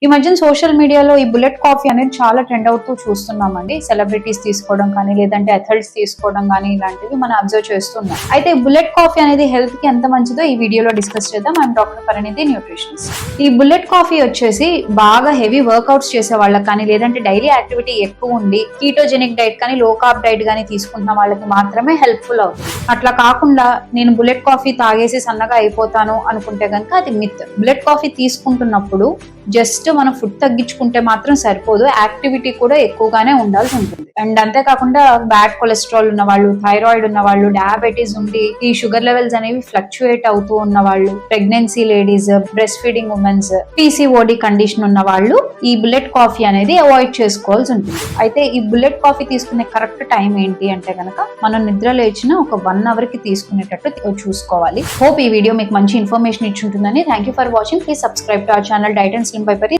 ఈ మధ్యన సోషల్ మీడియాలో ఈ బుల్లెట్ కాఫీ అనేది చాలా ట్రెండ్ అవుతూ చూస్తున్నామండి. సెలబ్రిటీస్ తీసుకోవడం కానీ, లేదంటే అథ్లెట్స్ తీసుకోవడం కానీ, ఇలాంటివి మనం అబ్జర్వ్ చేస్తున్నాం. అయితే బుల్లెట్ కాఫీ అనేది హెల్త్ కి ఎంత మంచిదో ఈ వీడియోలో డిస్కస్ చేద్దాం. ఐఎమ్ డాక్టర్ పరిణితి, న్యూట్రిషనిస్ట్. ఈ బుల్లెట్ కాఫీ వచ్చేసి బాగా హెవీ వర్కౌట్స్ చేసే వాళ్ళకి కానీ, లేదంటే డైలీ యాక్టివిటీ ఎక్కువ ఉండి కీటోజెనిక్ డైట్ కానీ, లో కార్బ్ డైట్ కానీ తీసుకుంటున్న వాళ్ళకి మాత్రమే హెల్ప్ఫుల్ అవుతుంది. అట్లా కాకుండా నేను బుల్లెట్ కాఫీ తాగేసి సన్నగా అయిపోతాను అనుకుంటే కనుక అది మిత్. బుల్లెట్ కాఫీ తీసుకుంటున్నప్పుడు జస్ట్ మనం ఫుడ్ తగ్గించుకుంటే మాత్రం సరిపోదు, యాక్టివిటీ కూడా ఎక్కువగానే ఉండాల్సి ఉంటుంది. అండ్ అంతేకాకుండా బ్యాడ్ కొలెస్ట్రాల్ ఉన్న వాళ్ళు, థైరాయిడ్ ఉన్న వాళ్ళు, డయాబెటీస్ ఉండి ఈ షుగర్ లెవెల్స్ అనేవి ఫ్లక్చుయేట్ అవుతూ ఉన్న వాళ్ళు, pregnancy ladies, breast feeding women's, PCOD condition ఉన్న వాళ్ళు ఈ బుల్లెట్ కాఫీ అనేది అవాయిడ్ చేసుకోవాల్సి ఉంటుంది. అయితే ఈ బుల్లెట్ కాఫీ తీసుకునే కరెక్ట్ టైం ఏంటి అంటే కనుక మనం నిద్ర లేచిన ఒక 1 hour కి తీసుకునేటట్టు చూసుకోవాలి. హోప్ ఈ వీడియో మీకు మంచి ఇన్ఫర్మేషన్ ఇచ్చి ఉంటుందని. Thank you for watching. Please subscribe to our channel diet and slim by పరి.